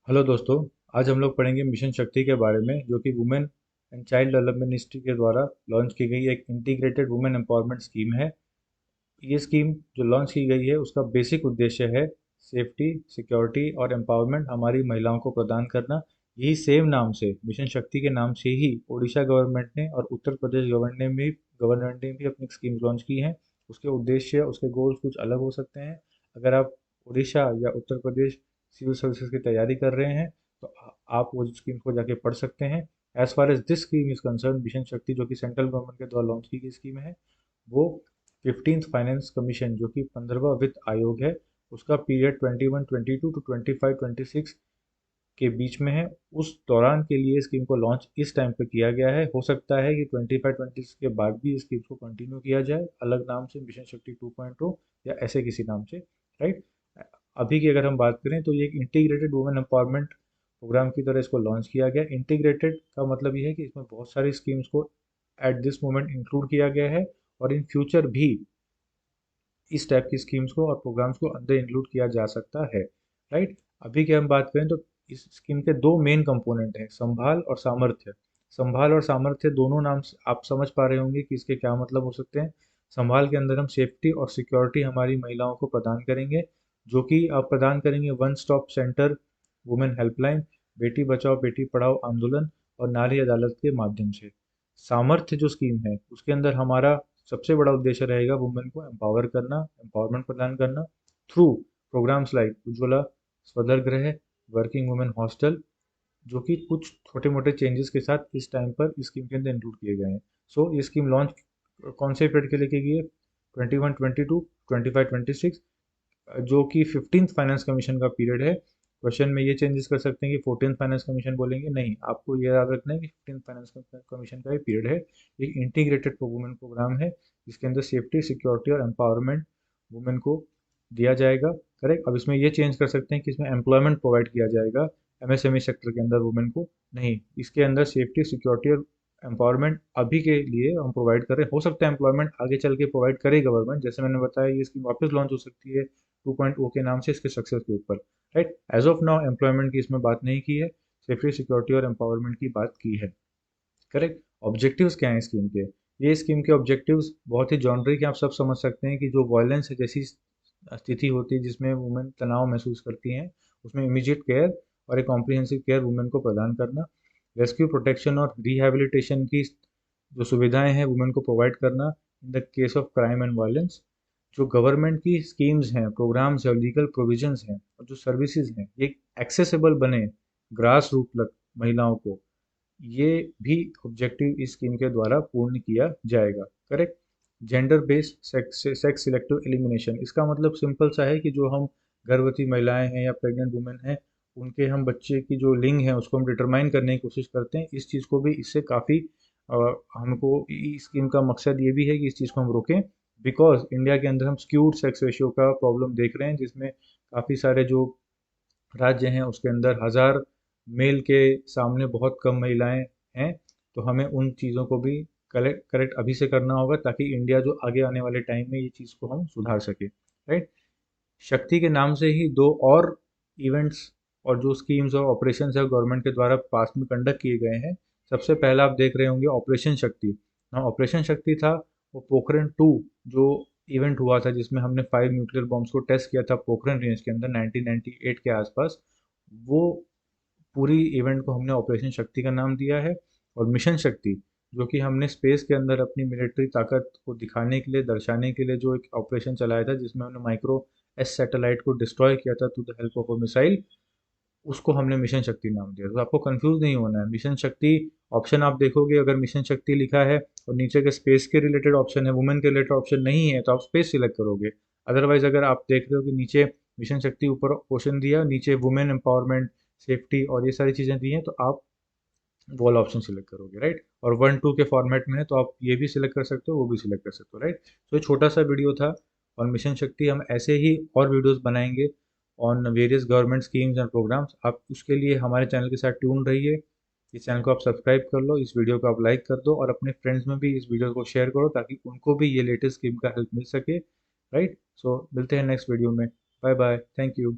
Hello दोस्तों। आज हम लोग पढ़ेंगे मिशन शक्ति के बारे में, जो कि women and child development ministry के द्वारा लॉन्च की गई एक इंटीग्रेटेड वुमेन एम्पावरमेंट स्कीम है। ये स्कीम जो लॉन्च की गई है उसका बेसिक उद्देश्य है सेफ्टी, सिक्योरिटी और एम्पावरमेंट हमारी महिलाओं को प्रदान करना। यही सेम नाम से, मिशन शक्ति के नाम से ही ओडिशा गवर्नमेंट ने और उत्तर प्रदेश गवर्नमेंट ने भी अपनी स्कीम लॉन्च की हैं। उसके उद्देश्य, उसके गोल्स कुछ अलग हो सकते हैं। अगर आप ओडिशा या उत्तर प्रदेश सिविल सर्विसेज की तैयारी कर रहे हैं तो आप वो स्कीम को जाके पढ़ सकते हैं। As far as this scheme is concern, mission Shakti जो कि सेंट्रल गवर्नमेंट के द्वारा लॉन्च की गई स्कीम है, वो 15th फाइनेंस कमीशन जो कि 15वां वित्त आयोग है, उसका पीरियड 21-22 टू 25-26 के बीच में है। उस दौरान के लिए स्कीम को लॉन्च इस टाइम पे किया गया है। हो सकता है कि 25-26 के बाद भी इस स्कीम को कंटिन्यू किया जाए, अलग नाम से, मिशन शक्ति 2.0 या ऐसे किसी नाम से। राइट। अभी की अगर हम बात करें तो ये एक इंटीग्रेटेड वुमेन एम्पावरमेंट प्रोग्राम की तरह इसको लॉन्च किया गया। इंटीग्रेटेड का मतलब ये है कि इसमें बहुत सारी स्कीम्स को एट दिस मोमेंट इंक्लूड किया गया है और इन फ्यूचर भी इस टाइप की स्कीम्स को और प्रोग्राम्स को अंदर इंक्लूड किया जा सकता है। राइट। अभी की हम बात करें तो इस स्कीम के दो मेन कंपोनेंट हैं, संभाल और सामर्थ्य। संभाल और सामर्थ्य दोनों नाम से आप समझ पा रहे होंगे कि इसके क्या मतलब हो सकते हैं। संभाल के अंदर हम सेफ्टी और सिक्योरिटी हमारी महिलाओं को प्रदान करेंगे, जो कि आप प्रदान करेंगे one stop centre, women helpline, Beti Bachao Beti Padhao आंदोलन और नारी अदालत के माध्यम से। सामर्थ्य जो स्कीम है उसके अंदर हमारा सबसे बड़ा उद्देश्य रहेगा वुमेन को एम्पावर करना, एम्पावरमेंट प्रदान करना थ्रू प्रोग्राम्स लाइक उज्ज्वला, स्वधर गृह, वर्किंग वुमेन हॉस्टल, जो कि कुछ छोटे मोटे चेंजेस के साथ इस टाइम पर इस स्कीम के अंदर इंक्लूड किए गए हैं। सो ये स्कीम लॉन्च कौन से पीरियड के लिए की गई है? 21-22, 25-26, जो कि 15th फाइनेंस कमीशन का पीरियड है। क्वेश्चन में ये चेंजेस कर सकते हैं कि 14th फाइनेंस कमीशन बोलेंगे, नहीं, आपको ये याद रखना है कि 15th फाइनेंस कमीशन का ही पीरियड है। एक इंटीग्रेटेड वुमेन प्रोग्राम है जिसके अंदर सेफ्टी, सिक्योरिटी और एम्पावरमेंट वुमेन को दिया जाएगा। करेक्ट। अब इसमें ये चेंज कर सकते हैं कि इसमें एम्प्लॉयमेंट प्रोवाइड किया जाएगा, एमएसएमई सेक्टर के अंदर वुमेन को नहीं। इसके अंदर सेफ्टी, सिक्योरिटी और एम्पावरमेंट अभी के लिए हम प्रोवाइड कर रहे हैं। हो सकता है एम्प्लॉयमेंट आगे चल के प्रोवाइड करे गवर्नमेंट, जैसे मैंने बताया ये स्कीम वापस लॉन्च हो सकती है 2.0 के नाम से इसके सक्सेस के ऊपर। Right. As of now employment की इसमें बात नहीं की है, सेफ्टी, सिक्योरिटी और एम्पावरमेंट की बात की है। करेक्ट। ऑब्जेक्टिव्स क्या हैं स्कीम के? ये स्कीम के ऑब्जेक्टिव्स बहुत ही जॉनरिक हैं, आप सब समझ सकते हैं कि जो वायलेंस जैसी स्थिति होती है जिसमें वुमेन तनाव महसूस करती हैं, उसमें इमीडिएट केयर और एक कॉम्प्रिहेंसिव केयर वुमेन को प्रदान करना, रेस्क्यू, प्रोटेक्शन और रिहैबिलिटेशन की जो सुविधाएं हैं वुमेन को प्रोवाइड करना in the case of crime and violence. जो गवर्नमेंट की स्कीम्स हैं, प्रोग्राम्स हैं, लीगल प्रोविजंस हैं और जो सर्विसेज हैं, ये एक्सेसिबल बने ग्रास रूट तक महिलाओं को, ये भी ऑब्जेक्टिव इस स्कीम के द्वारा पूर्ण किया जाएगा। Correct. Gender based sex selective elimination, इसका मतलब सिंपल सा है कि जो हम गर्भवती महिलाएं हैं या प्रेग्नेंट वुमेन हैं, उनके हम बच्चे की जो लिंग है उसको हम डिटरमाइन करने की कोशिश करते हैं। इस चीज़ को भी इससे काफ़ी हमको, इस स्कीम का मकसद ये भी है कि इस चीज़ को हम रोकें, बिकॉज इंडिया के अंदर हम स्क्यूड सेक्स रेशियो का प्रॉब्लम देख रहे हैं, जिसमें काफ़ी सारे जो राज्य हैं उसके अंदर 1000 मेल के सामने बहुत कम महिलाएं हैं। तो हमें उन चीज़ों को भी करेक्ट करेक्ट अभी से करना होगा, ताकि इंडिया जो आगे आने वाले टाइम में ये चीज़ को हम सुधार सके। राइट। शक्ति के नाम से ही दो और इवेंट्स और जो स्कीम्स और ऑपरेशंस है गवर्नमेंट के द्वारा पास में कंडक्ट किए गए हैं। सबसे पहला आप देख रहे होंगे ऑपरेशन शक्ति। हाँ, ऑपरेशन शक्ति था वो पोखरण 2 जो इवेंट हुआ था, जिसमें हमने 5 न्यूक्लियर बॉम्ब्स को टेस्ट किया था पोखरण रेंज के अंदर 1998 के आसपास। वो पूरी इवेंट को हमने ऑपरेशन शक्ति का नाम दिया है। और मिशन शक्ति, जो कि हमने स्पेस के अंदर अपनी मिलिट्री ताकत को दिखाने के लिए, दर्शाने के लिए जो एक ऑपरेशन चलाया था, जिसमें हमने माइक्रो एस सैटेलाइट को डिस्ट्रॉय किया था to the help of a missile, उसको हमने मिशन शक्ति नाम दिया। तो आपको कंफ्यूज नहीं होना है। मिशन शक्ति ऑप्शन आप देखोगे, अगर मिशन शक्ति लिखा है और नीचे के स्पेस के रिलेटेड ऑप्शन है, वुमेन के रिलेटेड ऑप्शन नहीं है, तो आप स्पेस सिलेक्ट करोगे। अदरवाइज अगर आप देख रहे हो कि नीचे मिशन शक्ति ऊपर क्वेश्चन दिया, नीचे वुमेन एम्पावरमेंट, सेफ्टी और ये सारी चीज़ें दी हैं, तो आप वो वाला ऑप्शन सिलेक्ट करोगे। राइट। और 1-2 के फॉर्मेट में है तो आप ये भी सिलेक्ट कर सकते हो, वो भी सिलेक्ट कर सकते हो। राइट। तो ये छोटा सा वीडियो था और मिशन शक्ति। हम ऐसे ही और वीडियोस बनाएंगे on various government schemes and programmes. आप उसके लिए हमारे चैनल के साथ ट्यून रहिए। इस चैनल को आप सब्सक्राइब कर लो, इस वीडियो को आप लाइक कर दो और अपने फ्रेंड्स में भी इस वीडियो को शेयर करो, ताकि उनको भी ये लेटेस्ट स्कीम का हेल्प मिल सके। राइट। सो मिलते हैं नेक्स्ट वीडियो में। Bye bye, thank you.